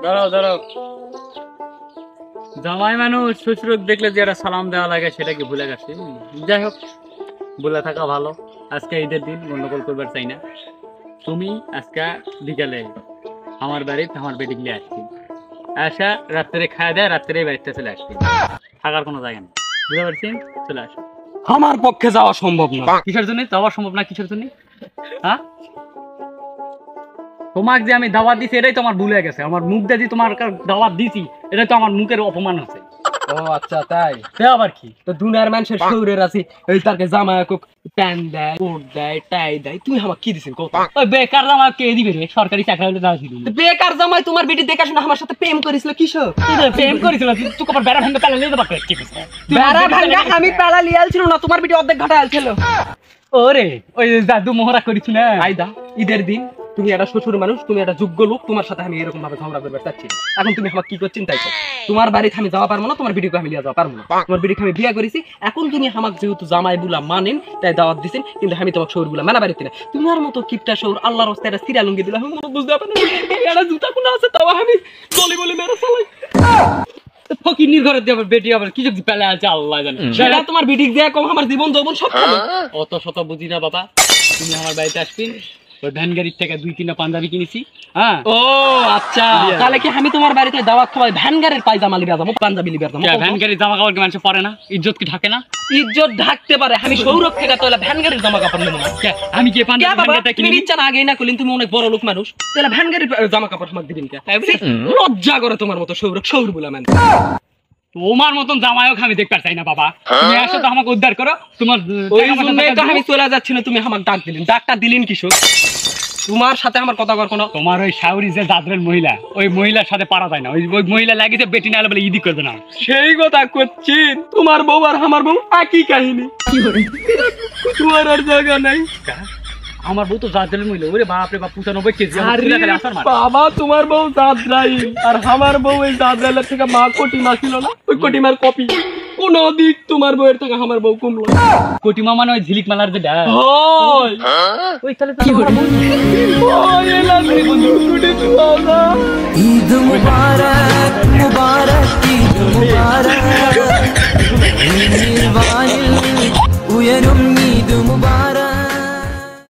দাঁড়াও দাঁড়াও, জামাই মানুষ শ্বশুর দেখলে যে একটা সালাম দেওয়া লাগে সেটা কি ভুলে গেছে? যাই হোক, ভুলে থাকা ভালো। আজকে ঈদের দিন, গন্ডগোল করবার চাই না। তুমি আজকে বিকালে আমার বাড়িতে আমার বেটি গিয়ে আসছি, আসা রাত্রে খাওয়া দেয়, রাত্রে বাড়িতে চলে আসছি, থাকার কোনো জায়গা নেই, বুঝতে পারছি? চলে আসো। আমার পক্ষে যাওয়া সম্ভব না। কিসের জন্য যাওয়া সম্ভব না? কিসের জন্য? হ্যাঁ, তোমাকে যে আমি দাওয়াত দিছি এটাই তোমার ভুলে গেছে। আমার মুখ দিয়ে যে তোমার দাওয়াত দিছি এটাই তো আমার মুখের অপমান হচ্ছে। ও আচ্ছা, তাই? আবার কি? তো দুনিয়ার মানুষের শরীরের আছি, ওই তাকে জামা প্যান্ট দেয়, কোট দেয়, টাই দেয়, তুমি আমাকে কি দিছেন? ওই বেকার জামাই কে দিবে রে? সরকারি চাকরি হলে দেওয়া ছিল। বেকার জামাই তোমার বেটি দেখাশোনা আমার সাথে প্রেম করেছিল কিসব? প্রেম করেছিল তুই কবার বেড়া ভাঙতে পেলে নিয়ে দেবা কি বুঝছ? বেড়া ভাঙা আমি পেলা লিয়াল ছিল না, তোমার বেটি অর্ধেক ঘাটা আলছিল। ওরে ওই জাদু মোহরা করিস না। আইদা ঈদের দিন তুমি একটা শ্বশুর মানুষ, তুমি একটা যোগ্য লোক, তোমার সাথে আমি এরকম ভাবে ঝগড়া করতে চাচ্ছি। এখন তুমি আমাকে কি করছেন তাই তো? তোমার বাড়িতে আমি যাওয়া পারবো না, তোমার বিটিকে আমি লিয়ে যাওয়া পারবো না। তোমার বিটিকে আমি বিয়ে করেছি, এখন তুমি আমাকে যেহেতু জামাই বুলা মানেন তাই দাওয়াত দিছেন, কিন্তু আমি তোমাকে শহর বুলা মেলা বাড়িতে না। তোমার মতো কিপটা শহর আল্লাহর রাস্তায় একটা সিরা লুঙ্গি দিলাম, আমি বুঝতে পারি না এটা জুতা কোনা আছে, তাও আমি বলি বলি মেরে চালাই। ফকির ঘরে দিয়ে আবার বেটি আবার কি যদি পেলে আছে আল্লাহ জানে। সেটা তোমার বিটিক দেয়া কম, আমার জীবন যৌবন সব খাবে। অত শত বুঝি না বাবা, তুমি আমার বাড়িতে আসবি, ওই ভ্যান গাড়ির থেকে 2-3টা পাঞ্জাবি কিনেছি। হ্যাঁ, ও আচ্ছা, তাহলে কি আমি তোমার বাড়িতে দাওয়াত খাওয়াই ভ্যান গাড়ির পায়জামা লিবা যাবো, পাঞ্জাবি লিবা যাবো? ভ্যান গাড়ির জামা কাপড় কি মানুষ পরে না? ইজ্জত কি ঢাকে না? ইজ্জত ঢাকতে পারে, আমি সৌরভ থেকে তাহলে ভ্যান গাড়ির জামা কাপড় নেবো না। আমি কি পাঞ্জাবিটা কিনে ইচ্ছা না আগেই না করলেন, তুমি অনেক বড় লোক মানুষ, তাহলে ভ্যান গাড়ির জামা কাপড় আমাকে দিবেন কে? লজ্জা করে তোমার মতো সৌরভ সৌর বলে মানে। তোমার মতন জামাইও আমি দেখতে চাই না বাবা। তুমি আসো তো আমাকে উদ্ধার করো। তোমার ওই জন্যই তো আমি চলে যাচ্ছি না, তুমি আমাকে ডাক দিলেন। ডাকটা দিলেন কিশোর? তোমার সাথে আমার কথা কর কোনো? তোমার ওই শাওরি যে দাদরের মহিলা, ওই মহিলার সাথে পারা যায় না। ওই ওই মহিলা লাগিয়েছে বেটি না বলে ইদি করবে না। সেই কথা করছেন? তোমার বউ আর আমার বউ একই কাহিনী, তোমার আর জায়গা নাই। আমার বউ তো দাদরের মহিলা, ওরে বাপ রে বাপ, 95 কেজি। বাবা তোমার বউ দাদরাই, আর আমার বউ ওই দাদরাইলের থেকে মা কোটিমা ছিল না, ওই কোটিমার কপি। কোন দিক তোমার বউয়ের থেকে আমার বউ কমলো? কোটিমা মানে ওই ঝিলিক মালার যে ডাক, হয় ওই তাহলে তো আমার বউ। ঈদ মুবারক মুবারক।